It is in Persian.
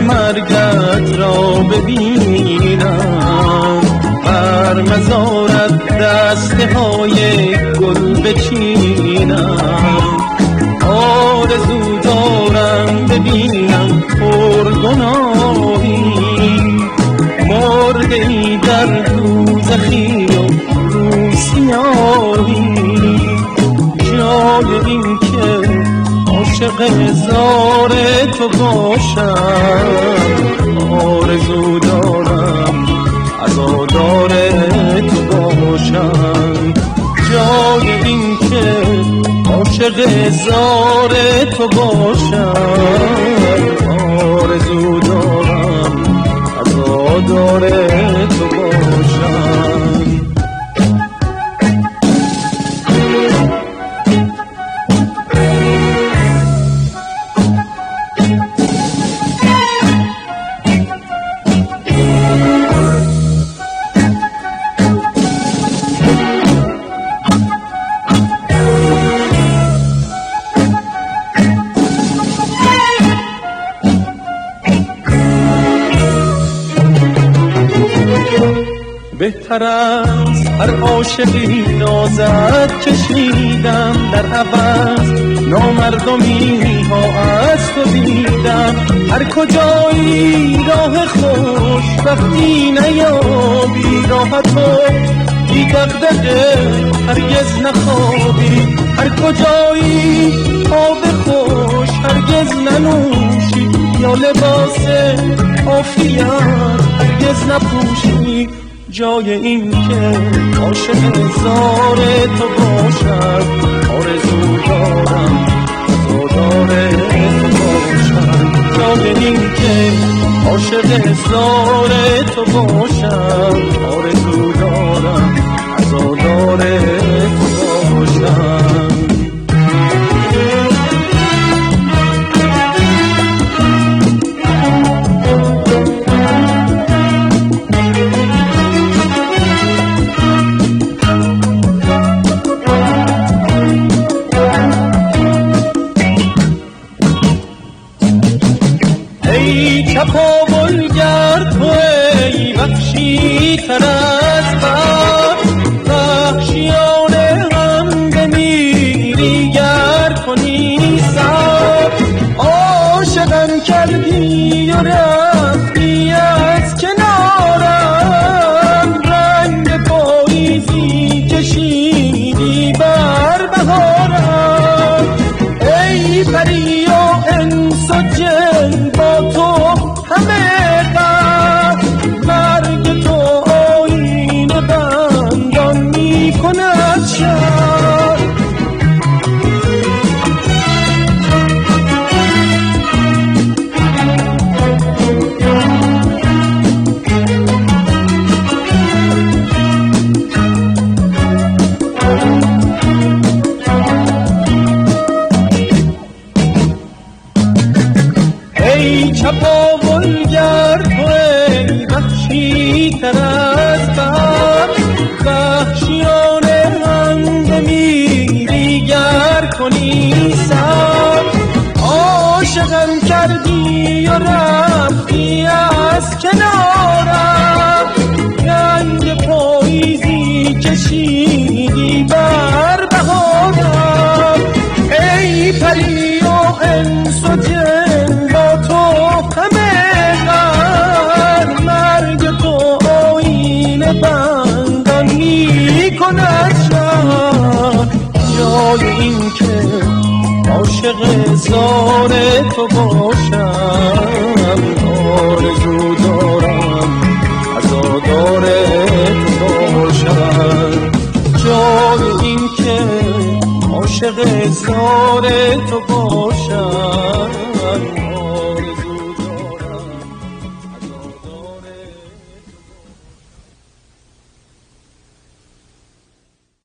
مرگت را ببینم، بر مزارت دسته های گل بچینم. آرزو دارم ببینم پرگناهی مرده ای در دوزخی و روسیاهی. جای این که عاشق زار تو باشم، آرزو دارم عزادار تو باشم. جای این که عاشق زار تو باشم، آرزو دارم عزادار تو باشم. بهتر از هر عاشقی نازت کشیدم، در عوض نامردمی ها از تو دیدم. هر کجایی راه خوشبختی نیابی، راه تو بی دغدغه هرگز نخوابی. هر کجایی آب خوش هرگز ننوشی، یا لباس عافیت هرگز نپوشی. جای این که عاشق زار تو باشم، آرزو دارم عزادار تو باشم. جای این که عاشق زار تو باشم، آرزو دارم عزادار تو باشم. تپاولگر تو ای وحشی تر از بر، وحشیان هم بمیری گر کنی سر. عاشقم کردی و رفتی از کنارم، رنگ پاییزی کشیدی بر بهارم. ای پری و انس و جن با تو همه قد، مرگ تو آیین بندان می کند شد. ای چپاولگر تو ای وحشی تر از بر، وحشیان هم بمیری گر کنی سر. عاشقم کردی و رفتی از کنارم، رنگ پاییزی کشیدی بر بهارم. ای پری و انس و جن با تو همه قد، مرگ تو آیین بندان می کند شد. جای این که عاشق زار تو باشم، آرزو دارم عزادار برای این که عاشق اسرار تو باشم.